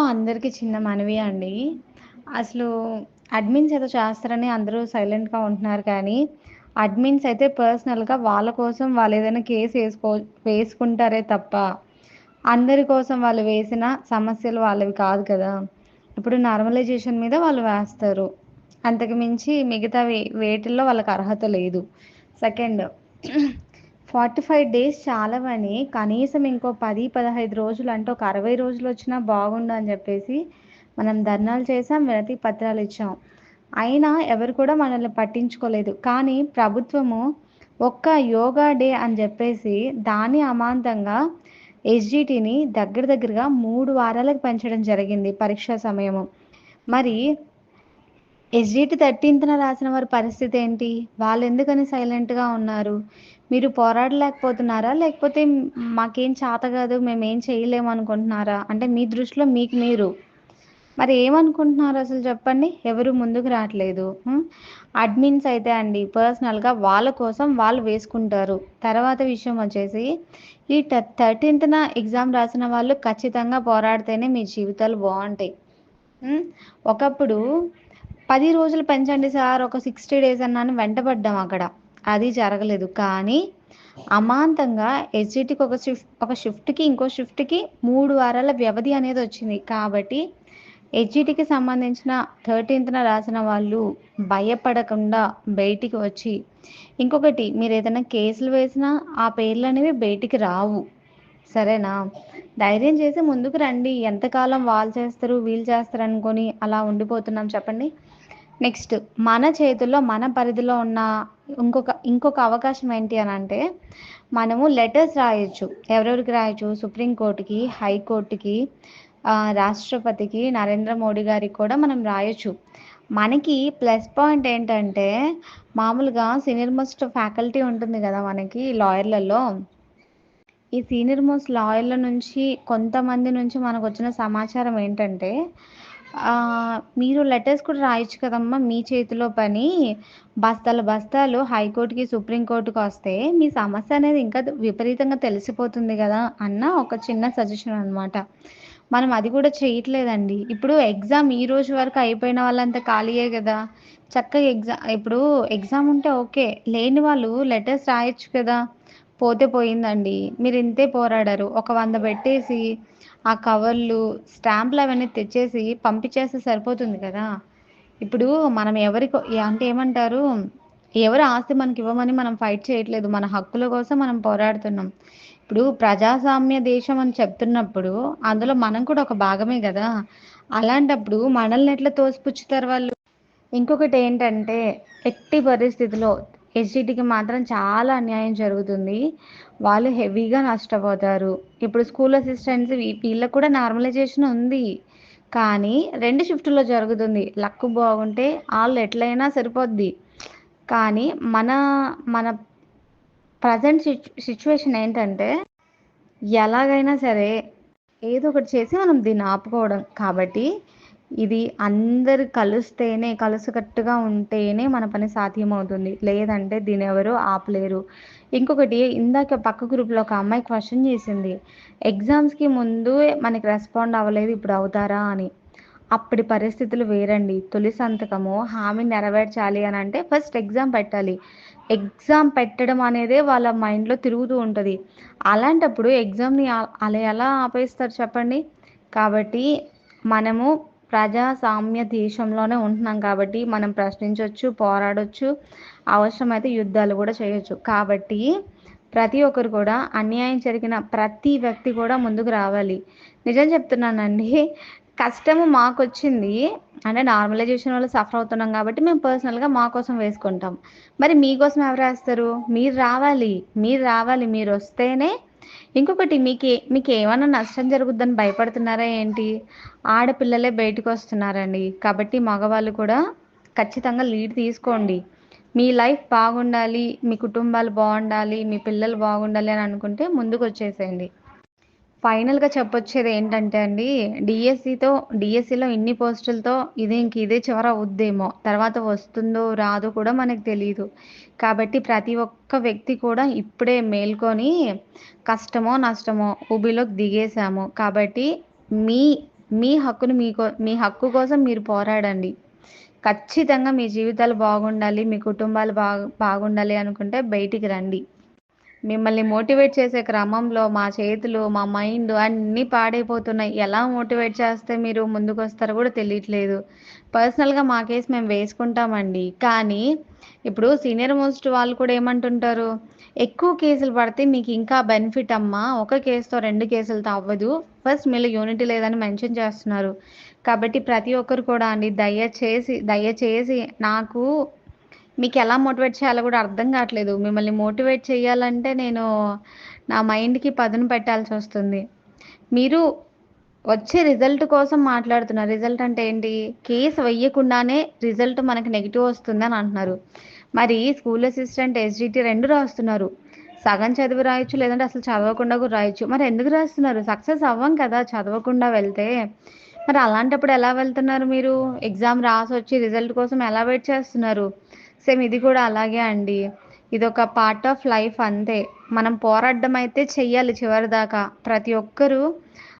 అందరికీ చిన్న మనవి అండి. అసలు అడ్మిన్స్ ఏదో చేస్తారని అందరూ సైలెంట్‌గా ఉంటున్నారు కానీ, అడ్మిన్స్ అయితే పర్సనల్‌గా వాళ్ళ కోసం వాళ్ళేదైనా వేసుకుంటారే తప్ప, అందరి కోసం వాళ్ళు వేసిన సమస్యలు వాళ్ళవి కాదు కదా! ఇప్పుడు నార్మలైజేషన్ మీద వాళ్ళు వేస్తారు. అంతకు మించి మిగతా వేటిల్లో వాళ్ళకి అర్హత లేదు. సెకండ్ 45 డేస్ చాలవని కనీసం ఇంకో 10, 15 రోజులు అంటే ఒక 60 రోజులొచ్చినా బాగుండు అని జెప్పేసి మనం ధర్నాలు చేసాం, వినతి పత్రాలిచ్చాం. అయినా ఎవరు కూడా మనల్ని పట్టించుకోలేదు. కానీ ప్రభుత్వము ఒక్క యోగా డే అని జెప్పేసి దాని అమాంతంగా ఎస్‌జిటిని దగ్గరగా 3 వారాలకు పెంచడం జరిగింది పరీక్షా సమయము. మరి ఎస్‌జిటి 13థ్ రాసిన వారి పరిస్థితేంటి? వాళ్ళెందుకని సైలెంట్‌గా ఉన్నారు? మీరు పోరాడలేకపోతున్నారా? లేకపోతే మాకేం చేత గాదు, మేమేం చేయలేమనుకుంటున్నారా? అంటే మీ దృష్టిలో మీకు మీరు. మరి ఏమనుకుంటున్నారసలు చెప్పండి? ఎవరు ముందుకు రాట్లేదు. అడ్మిన్స్ అయితే అండి పర్సనల్‌గా వాళ్ళ కోసం వాళ్ళు వేసుకుంటారు. తర్వాత విషయం వచ్చేసి ఈ 13థ్‌న ఎగ్జామ్ రాసిన వాళ్ళు ఖచ్చితంగా పోరాడితేనే మీ జీవితాలు బావుంటాయి. ఒకప్పుడు 10 రోజులు పెంచండి సార్, ఒక 60 డేస్ అన్నాను వెంటపడ్డాం అక్కడ. అది జరగలేదు. కానీ అమాంతంగా ఎస్‌జిటికి ఒక షిఫ్ట్‌కి ఇంకో షిఫ్ట్‌కి 3 వారాల వ్యవధి అనేదొచ్చింది. కాబట్టి ఎస్‌జిటికి సంబంధించిన 13థ్‌న రాసిన వాళ్ళు భయపడకుండా బయటికి వచ్చి ఇంకొకటి మీరేదైనా కేసులు వేసినా ఆ పేర్లనేవి బయటికి రావు. సరేనా? ధైర్యం చేసి ముందుకు రండి. ఎంతకాలం వాళ్ళు చేస్తారు, వీళ్ళు చేస్తారు అనుకోని అలా ఉండిపోతున్నాం చెప్పండి. నెక్స్ట్ మన చేతుల్లో, మన పరిధిలో ఉన్న ఇంకొక అవకాశం ఏంటి అనంటే, మనము లెటర్స్ రాయొచ్చు. ఎవరెవరికి రాయొచ్చు? సుప్రీం కోర్ట్‌కి, హైకోర్ట్‌కి, రాష్ట్రపతికి, నరేంద్ర మోడీ గారికి కూడా మనం రాయొచ్చు. మనకి ప్లస్ పాయింట్ ఏంటంటే, మామూలుగా సీనియర్ మోస్ట్ ఫ్యాకల్టీ ఉంటుంది గదా మనకి లాయర్‌లలో. ఈ సీనియర్ మోస్ట్ లాయర్‌ల నుంచి కొంతమంది నుంచి మనకొచ్చిన సమాచారం ఏంటంటే, మీరు లెటర్స్ కూడా రాయొచ్చు కదమ్మా! మీ చేతిలో పని. బస్తాలు హైకోర్ట్‌కి, సుప్రీం కోర్ట్‌కొస్తే మీ సమస్య అనేది ఇంకా విపరీతంగా తెలిసిపోతుంది గదా! అన్న ఒక చిన్న సజెషన్ అనమాట. మనం అది కూడా చేయట్లేదండి. ఇప్పుడు ఎగ్జామ్ ఈ రోజు వరకు అయిపోయిన వాళ్ళంతా ఖాళీయే గదా! చక్కగా ఇప్పుడు ఎగ్జామ్ ఉంటే ఓకే. లేని వాళ్ళు లెటర్స్ రాయొచ్చు కదా! పోతే పోయిందండి. మీరింతే పోరాడారు. ఒక 100 పెట్టేసి, ఆ కవర్లు, స్టాంపులు అవన్నీ తెచ్చేసి పంపించేస్తే సరిపోతుంది కదా! ఇప్పుడు మనం అంటే ఏమంటారు? ఎవరి ఆస్తి మనకివ్వమని మనం ఫైట్ చేయట్లేదు. మన హక్కుల కోసం మనం పోరాడుతున్నాం. ఇప్పుడు ప్రజాస్వామ్య దేశం అని చెప్తున్నప్పుడు, అందులో మనం కూడా ఒక భాగమే గదా! అలాంటప్పుడు మనల్ని ఎట్లా తోసిపుచ్చుతారు వాళ్ళు? ఇంకొకటేంటంటే, ఎట్టి పరిస్థితిలో ఎస్‌జిటికి మాత్రం చాలా అన్యాయం జరుగుతుంది. వాళ్ళు హెవీగా నష్టపోతారు. ఇప్పుడు స్కూల్ అసిస్టెంట్స్ వీళ్ళకి కూడా నార్మలైజేషన్ ఉంది. కానీ 2 షిఫ్టుల్లో జరుగుతుంది. లక్ బాగుంటే ఆళ్ళు ఎట్లయినా సరిపోద్ది. కానీ మన మన ప్రెజెంట్ సిట్యుయేషన్ ఏంటంటే, ఎలాగైనా సరే ఏదో ఒకటి చేసి మనం దీన్ని ఆపుకోవడం. కాబట్టి ఇది అందరు కలిస్తేనే, కలిసికట్టుగా ఉంటేనే మన పని సాధ్యమవుతుంది. లేదంటే దీన్నెవరు ఆపలేరు. ఇంకొకటి ఇందాక పక్క గ్రూప్‌లో ఒక అమ్మాయి క్వెషన్ చేసింది. ఎగ్జామ్స్‌కి ముందు మనకి రెస్పాండ్ అవ్వలేదు. ఇప్పుడు అవుతారా అని. అప్పటి పరిస్థితులు వేరండి. తొలి సంతకము హామీ నెరవేర్చాలి అనంటే ఫస్ట్ ఎగ్జామ్ పెట్టాలి. ఎగ్జామ్ పెట్టడం అనేదే వాళ్ళ మైండ్‌లో తిరుగుతూ ఉంటది. అలాంటప్పుడు ఎగ్జామ్‌ని అలా ఎలా ఆపేస్తారు చెప్పండి? కాబట్టి మనము ప్రజాస్వామ్య దేశంలోనే ఉంటున్నాం కాబట్టి మనం ప్రశ్నించొచ్చు, పోరాడొచ్చు, అవసరమైతే యుద్ధాలు కూడా చేయొచ్చు. కాబట్టి ప్రతి ఒక్కరు కూడా అన్యాయం జరిగిన ప్రతి వ్యక్తి కూడా ముందుకు రావాలి. నిజం చెప్తున్నానండి. కష్టము మాకొచ్చింది. అంటే నార్మలైజేషన్ వల్ల సఫర్ అవుతున్నాం కాబట్టి మేము పర్సనల్‌గా మా కోసం వేసుకుంటాం. మరి మీకోసం ఎవరేస్తారు? మీరు రావాలి. మీరు రావాలి. మీరొస్తేనే ఇంకొకటి మీకేమన్నా నష్టం జరుగుద్దని భయపడుతున్నారా ఏంటి? ఆడపిల్లలే బయటకొస్తున్నారండి. కాబట్టి మగవాళ్ళు కూడా ఖచ్చితంగా లీడ్ తీసుకోండి. మీ లైఫ్ బాగుండాలి, మీ కుటుంబాలు బావుండాలి, మీ పిల్లలు బాగుండాలి అని అనుకుంటే ముందుకొచ్చేసేయండి. ఫైనల్‌గా చెప్పొచ్చేది ఏంటంటే అండి, డీఎస్సీలో ఇన్ని పోస్టులతో ఇదే చివర అవుద్దేమో. తర్వాత వస్తుందో, రాదో కూడా మనకు తెలీదు. కాబట్టి ప్రతి ఒక్క వ్యక్తి కూడా ఇప్పుడే మేల్కొని కష్టమో, నష్టమో ఊబిలోకి దిగేసాము. కాబట్టి మీ మీ హక్కు కోసం మీరు పోరాడండి. ఖచ్చితంగా మీ జీవితాలు బాగుండాలి, మీ కుటుంబాలు బాగుండాలి అనుకుంటే బయటికి రండి. మిమ్మల్ని మోటివేట్ చేసే క్రమంలో మా చేతులు, మా మైండ్ అన్నీ పాడైపోతున్నాయి. ఎలా మోటివేట్ చేస్తే మీరు ముందుకొస్తారో కూడా తెలియట్లేదు. పర్సనల్‌గా మా కేస్ మేము వేసుకుంటామండి. కానీ ఇప్పుడు సీనియర్ మోస్ట్ వాళ్ళు కూడా ఏమంటుంటారు, "ఎక్కువ కేసులు పడితే మీకు ఇంకా బెనిఫిట్ అమ్మా. ఒక కేస్‌తో, 2 కేసులతో అవ్వదు. ఫస్ట్ మీలో యూనిటీ లేదని" మెన్షన్ చేస్తున్నారు. కాబట్టి ప్రతి ఒక్కరు కూడా అండి దయచేసి నాకు మీకెలా మోటివేట్ చేయాలో గూడా అర్థం గాట్లేదు. మిమ్మల్ని మోటివేట్ చేయాలంటే నేను నా మైండ్‌కి పదును పెట్టాల్సొస్తుంది. మీరు వచ్చే రిజల్ట్ కోసం మాట్లాడుతున్నారు. రిజల్ట్ అంటే ఏంటి? కేస్ వెయ్యకుండానే రిజల్ట్ మనకి నెగెటివ్ వస్తుందని అంటున్నారు. మరి స్కూల్ అసిస్టెంట్, ఎస్‌జిటి 2 రాస్తున్నారు. సగం చదివి రాయొచ్చు, లేదంటే అసలు చదవకుండా గూడా రాయొచ్చు. మరి ఎందుకు రాస్తున్నారు? సక్సెస్ అవ్వం కదా! చదవకుండా వెళ్తే. మరి అలాంటప్పుడు ఎలా వెళ్తున్నారు మీరు? ఎగ్జామ్ రాసొచ్చి రిజల్ట్ కోసం ఎలా వెయిట్ చేస్తున్నారు? సేమ్ ఇది కూడా అలాగే అండి. ఇదొక పార్ట్ ఆఫ్ లైఫ్ అంతే. మనం పోరాడడం అయితే చెయ్యాలి చివరిదాకా. ప్రతి ఒక్కరు